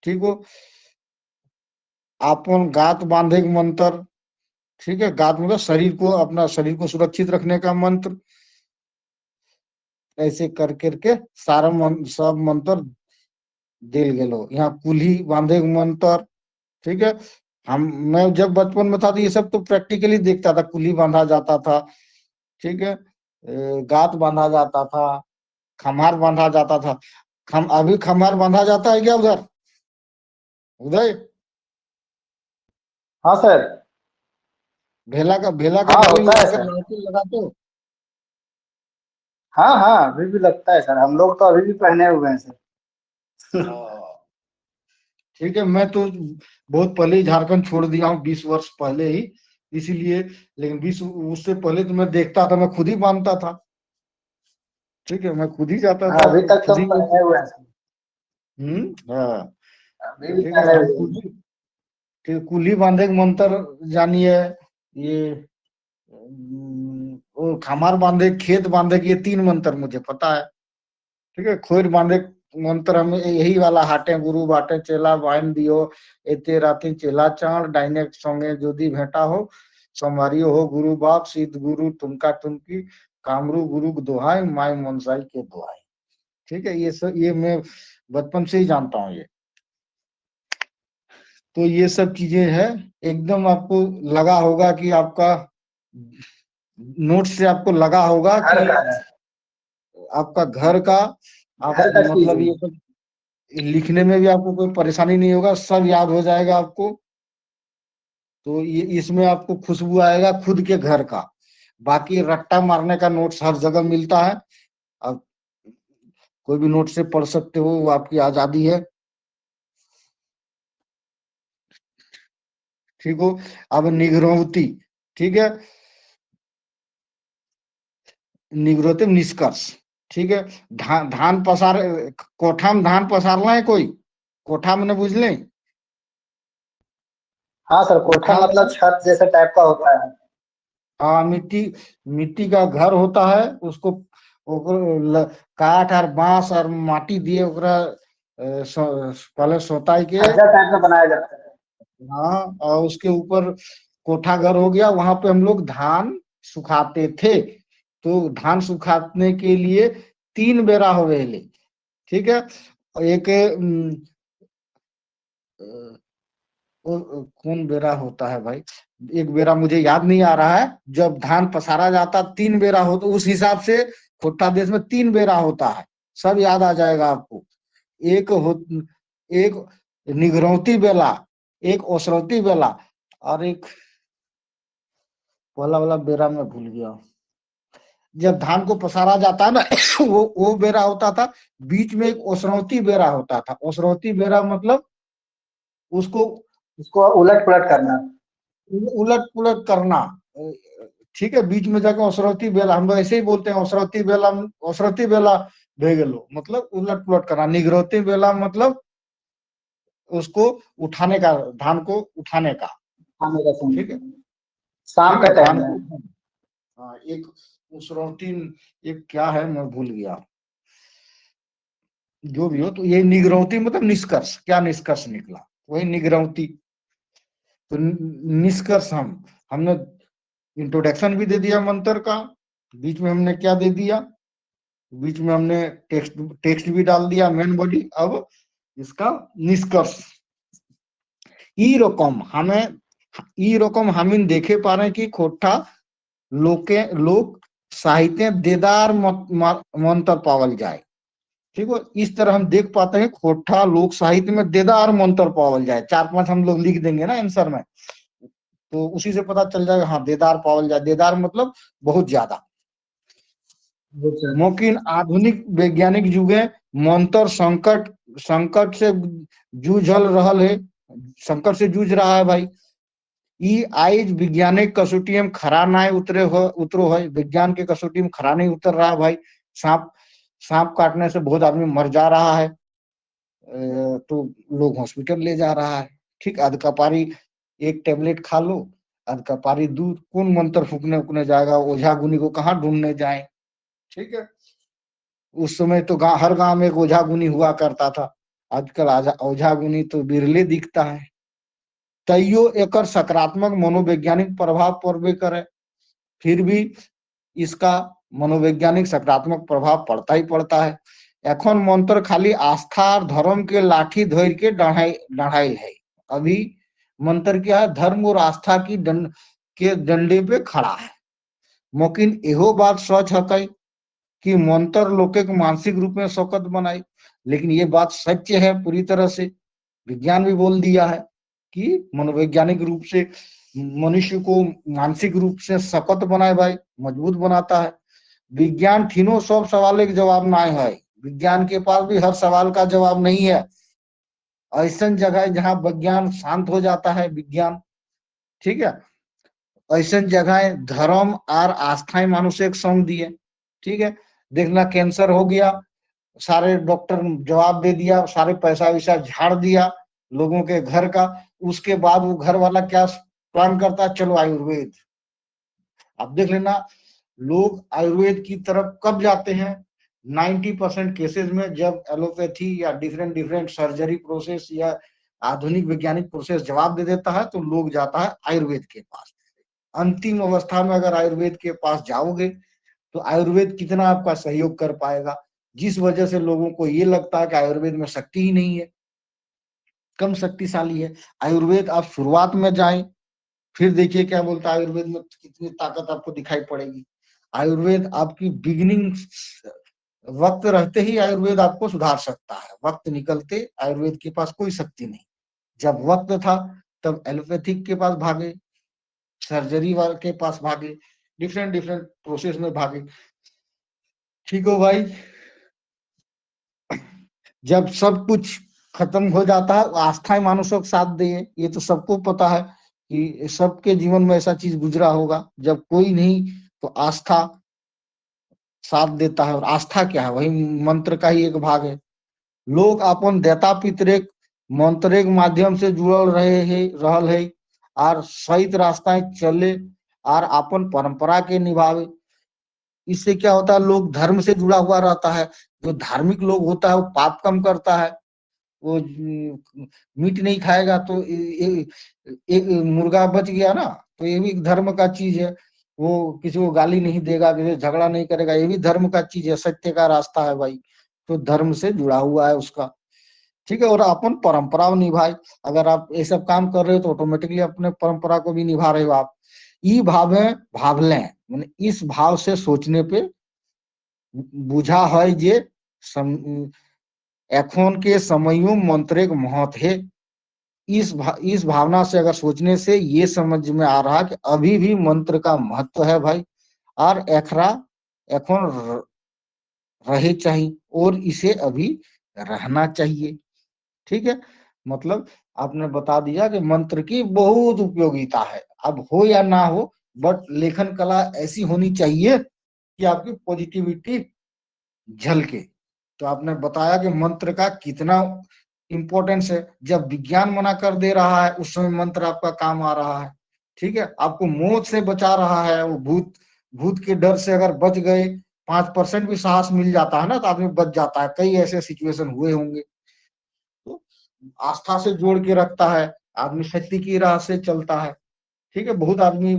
Speaker 1: ठीक हो। आपन गात बांधे के मंत्र, ठीक है, गात मतलब शरीर को, अपना शरीर को सुरक्षित रखने का मंत्र। ऐसे कर करके सारा सब मंत्र दिल गेलो। यहाँ कुल्ही बांधे के मंत्र, ठीक है। हम मैं जब बचपन में था तो ये सब तो प्रैक्टिकली देखता था, कुल्ही बांधा जाता था, ठीक है, गात बांधा जाता था, खमार बांधा जाता था। अभी खमार बांधा जाता है क्या उधर, उदय?
Speaker 3: हाँ सर।
Speaker 1: भेला का
Speaker 3: हाँ
Speaker 1: डोरी
Speaker 3: होता है
Speaker 1: लगाकर
Speaker 3: सर।
Speaker 1: लाठी लगाते हो?
Speaker 3: हाँ हाँ, अभी भी लगता है सर, हम लोग तो अभी भी पहने हुए हैं सर।
Speaker 1: हाँ, ठीक है। मैं तो बहुत पहले ही झारखंड छोड़ दिया हूँ, 20 वर्ष पहले ही, इसीलिए। लेकिन 20 उससे पहले तो मैं देखता था, मैं खुद ही बांधता था, ठीक है, मैं खुद ही जाता
Speaker 3: हाँ,
Speaker 1: था,
Speaker 3: अभी तक तो
Speaker 1: खुद ही।
Speaker 3: पहने हुए हैं सर।
Speaker 1: हाँ,
Speaker 3: अभी भी
Speaker 1: ठीक है।
Speaker 3: पहने
Speaker 1: हम
Speaker 3: हुए
Speaker 1: खुद
Speaker 3: हैं।
Speaker 1: ही, ठीक है, कुल्ही बांधे के मंत्र जानिए, ये वो खमार बांधे, खेत बांधे के, ये 3 मंत्र मुझे पता है, ठीक है। खोर बांधे मंत्र हमें यही वाला, हाटे गुरु बाटे चेला बाइन दियो, एते राती चेला चाण डाइने संगे जोदी भेंटा हो, सोमवारियो हो गुरु बाप, सिद्ध गुरु तुमका तुमकी, कामरू गुरु के दोहाई, माई मनसाई के दोहाई। ठीक है, ये सब ये मैं बचपन से ही जानता हूँ ये। तो ये सब चीजें है, एकदम आपको लगा होगा कि आपका नोट से आपको लगा होगा
Speaker 3: घर
Speaker 1: कि
Speaker 3: का है।
Speaker 1: आपका घर का, आप
Speaker 3: घर का चीज
Speaker 1: मतलब
Speaker 3: है।
Speaker 1: ये सब लिखने में भी आपको कोई परेशानी नहीं होगा, सब याद हो जाएगा आपको। तो ये इसमें आपको खुशबू आएगा खुद के घर का। बाकी रट्टा मारने का नोट्स हर जगह मिलता है, आप कोई भी नोट से पढ़ सकते हो, वो आपकी आजादी है, ठीक हो। अब निग्रहोती, ठीक है, निग्रोते निष्कर्ष, ठीक है। धान पसार, कोठा में धान पसारना है कोई, कोठा में बुझ लें,
Speaker 3: हाँ सर, कोठा
Speaker 1: कोठा
Speaker 3: मतलब
Speaker 1: मतलब,
Speaker 3: छत जैसे टाइप का होता है।
Speaker 1: हाँ, मिट्टी, मिट्टी का घर होता है, उसको काठ और बांस और माटी दिए ओकरा पहले सोताई के,
Speaker 3: छज्जा टाइप का बनाया जाता है।
Speaker 1: हाँ, और उसके ऊपर कोठा घर हो गया, वहां पे हम लोग धान सुखाते थे। तो धान सुखाने के लिए 3 बेरा होवेले, ठीक है। एक कौन बेरा होता है भाई, एक बेरा मुझे याद नहीं आ रहा है। जब धान पसारा जाता 3 बेरा हो, तो उस हिसाब से खोटा देश में 3 बेरा होता है, सब याद आ जाएगा आपको। एक हो, एक निघरौती बेला, एक ओसरौती बेला, और एक पहला वाला बेरा मैं भूल गया। जब धान को पसारा जाता है ना वो बेरा होता था। बीच में एक ओसरौती बेरा होता था। ओसरौती बेरा मतलब उसको
Speaker 3: इसको उलट पुलट करना।
Speaker 1: उलट पुलट करना, ठीक है। बीच में जाके औसरौती बेला, हम लोग ऐसे ही बोलते हैं, औसरौती बेला, औसरौती बेला भेगलो मतलब उलट पुलट करना। निगरौती बेला मतलब उसको उठाने का, धान को उठाने का,
Speaker 3: खाने का
Speaker 1: ठीक है,
Speaker 3: समय शाम
Speaker 1: ठीक
Speaker 3: का
Speaker 1: है,
Speaker 3: टाइम
Speaker 1: धान
Speaker 3: है।
Speaker 1: को उठाना। हाँ, एक उसरौती, एक क्या है मैं भूल गया, जो भी हो। तो ये निगरौती मतलब निष्कर्ष, क्या निष्कर्ष निकला, वही निगरौती। तो निष्कर्ष हमने इंट्रोडक्शन भी दे दिया मंत्र का, बीच में हमने क्या दे दिया, बीच में हमने टेक्स्ट टेक्स्ट भी डाल दिया, मेन बॉडी। अब इसका निष्कर्ष, ई रकम हमें, ई रकम हम देखे पा रहे हैं कि खोटा लोक साहित्य देदार मंत्र पावल जाए, ठीक है। इस तरह हम देख पाते हैं खोटा लोक साहित्य में देदार मंत्र पावल जाए। 4-5 हम लोग लिख देंगे ना आंसर में, तो उसी से पता चल जाएगा, हाँ, देदार पावल जाए। देदार मतलब बहुत ज्यादा।
Speaker 3: अच्छा।
Speaker 1: मौकिन आधुनिक वैज्ञानिक युगे मंत्र संकट से जूझल रहल है, संकट से जूझ रहा है भाई। ई आइज वैज्ञानिक कसौटी में खरा नहीं उतरो है, विज्ञान के कसौटी में खरा नहीं उतर रहा है भाई। सांप सांप काटने से बहुत आदमी मर जा रहा है, तो लोग हॉस्पिटल ले जा रहा है, ठीक। अधकपारी एक टेबलेट खा लो, अधकपारी दूर, कौन मंत्र फूकने उकने जाएगा, ओझा गुनी को कहाँ ढूंढने जाए, ठीक है। उस समय तो हर गांव में एक ओझा गुनी हुआ करता था, आजकल ओझा गुनी तो बिरले दिखता है। तैयो एकर सकारात्मक मनोवैज्ञानिक प्रभाव पड़बे करे, फिर भी इसका मनोवैज्ञानिक सकारात्मक प्रभाव पड़ता ही पड़ता है। एखन मंत्र खाली आस्था और धर्म के लाठी धोर के डढ़ाई है। अभी मंत्र क्या है, धर्म और आस्था की के डंडे पे खड़ा है। मौकिन एहो बात सच है कि मंत्र लोके को मानसिक रूप में शौकत बनाई, लेकिन ये बात सत्य है पूरी तरह से। विज्ञान भी बोल दिया है कि मनोवैज्ञानिक रूप से मनुष्य को मानसिक रूप से शौकत बनाए भाई, मजबूत बनाता है। विज्ञान तीनों सब सवाल के जवाब ना है, विज्ञान के पास भी हर सवाल का जवाब नहीं है। ऐसा जगह है जहां विज्ञान शांत हो जाता है, विज्ञान, ठीक है। ऐसा जगह धर्म और आस्थाएं मानुष एक संग दिए, ठीक है। देखना कैंसर हो गया, सारे डॉक्टर जवाब दे दिया, सारे पैसा वैसा झाड़ दिया लोगों के घर का, उसके बाद वो घर वाला क्या प्लान करता है, चलो आयुर्वेद। अब देख लेना लोग आयुर्वेद की तरफ कब जाते हैं, 90% केसेस में जब एलोपैथी या डिफरेंट डिफरेंट सर्जरी प्रोसेस या आधुनिक वैज्ञानिक प्रोसेस जवाब दे देता है तो लोग जाता है आयुर्वेद के पास। अंतिम अवस्था में अगर आयुर्वेद के पास जाओगे तो आयुर्वेद कितना आपका सहयोग कर पाएगा, जिस वजह से लोगों को ये लगता है कि आयुर्वेद में शक्ति ही नहीं है, कम शक्तिशाली है। आयुर्वेद आप शुरुआत में जाएं, फिर देखिए क्या बोलता है आयुर्वेद में कितनी ताकत आपको दिखाई पड़ेगी। आयुर्वेद आपकी बिगिनिंग वक्त रहते ही आयुर्वेद आपको सुधार सकता है, वक्त निकलते आयुर्वेद के पास कोई शक्ति नहीं। जब वक्त था तब एलोपैथिक के पास भागे, सर्जरी वाले के पास भागे, डिफरेंट डिफरेंट प्रोसेस में भागे। ठीक हो भाई, जब सब कुछ खत्म हो जाता है आस्थाएं मानुषों के साथ दे, ये तो सबको पता है कि सबके जीवन में ऐसा चीज गुजरा होगा, जब कोई नहीं तो आस्था साथ देता है। और आस्था क्या है, वही मंत्र का ही एक भाग है। लोग अपन देता पितरेक मंत्रेक माध्यम से जुड़ल रहे है, रहल है और सही रास्ता चले और अपन परंपरा के निभावे। इससे क्या होता है, लोग धर्म से जुड़ा हुआ रहता है। जो धार्मिक लोग होता है वो पाप कम करता है, वो मीट नहीं खाएगा तो एक मुर्गा बच गया ना, तो ये भी धर्म का चीज है। वो किसी को गाली नहीं देगा, किसी झगड़ा नहीं करेगा, ये भी धर्म का चीज है, सत्य का रास्ता है भाई, तो धर्म से जुड़ा हुआ है उसका, ठीक है। और अपन परंपरा निभाए, अगर आप ये सब काम कर रहे हो तो ऑटोमेटिकली अपने परंपरा को भी निभा रहे हो आप। ई भावे भावलें, मैंने इस भाव से सोचने पे बुझा है जे एखन के समयों मंत्रेक महत्व है। इस भावना से अगर सोचने से ये समझ में आ रहा कि अभी भी मंत्र का महत्व है भाई, और एखरा एखन रहे चाहिए और इसे अभी रहना चाहिए, ठीक है। मतलब आपने बता दिया कि मंत्र की बहुत उपयोगिता है, अब हो या ना हो, बट लेखन कला ऐसी होनी चाहिए कि आपकी पॉजिटिविटी झलके। तो आपने बताया कि मंत्र का कितना इंपॉर्टेंस है, जब विज्ञान मना कर दे रहा है उस समय मंत्र आपका काम आ रहा है, ठीक है। आपको मौत से बचा रहा है, वो भूत भूत के डर से अगर बच गए, 5% भी साहस मिल जाता है ना तो आदमी बच जाता है। कई ऐसे सिचुएशन हुए होंगे। तो आस्था से जोड़ के रखता है, आदमी सत्य की राह से चलता है, ठीक है। बहुत आदमी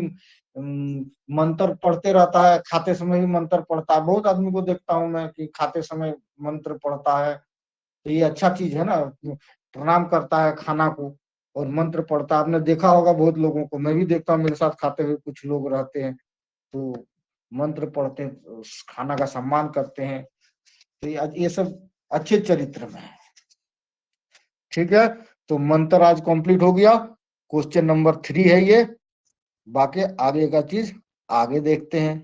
Speaker 1: मंत्र पढ़ते रहता है, खाते समय भी मंत्र पढ़ता है। बहुत आदमी को देखता हूं मैं कि खाते समय मंत्र पढ़ता है, तो ये अच्छा चीज है ना, प्रणाम करता है खाना को और मंत्र पढ़ता है। आपने देखा होगा बहुत लोगों को, मैं भी देखता हूँ, मेरे साथ खाते हुए कुछ लोग रहते हैं तो मंत्र पढ़ते हैं, खाना का सम्मान करते हैं, तो ये सब अच्छे चरित्र में है, ठीक है। तो मंत्र आज कंप्लीट हो गया, क्वेश्चन नंबर 3 है ये, बाकी आगे का चीज आगे देखते हैं।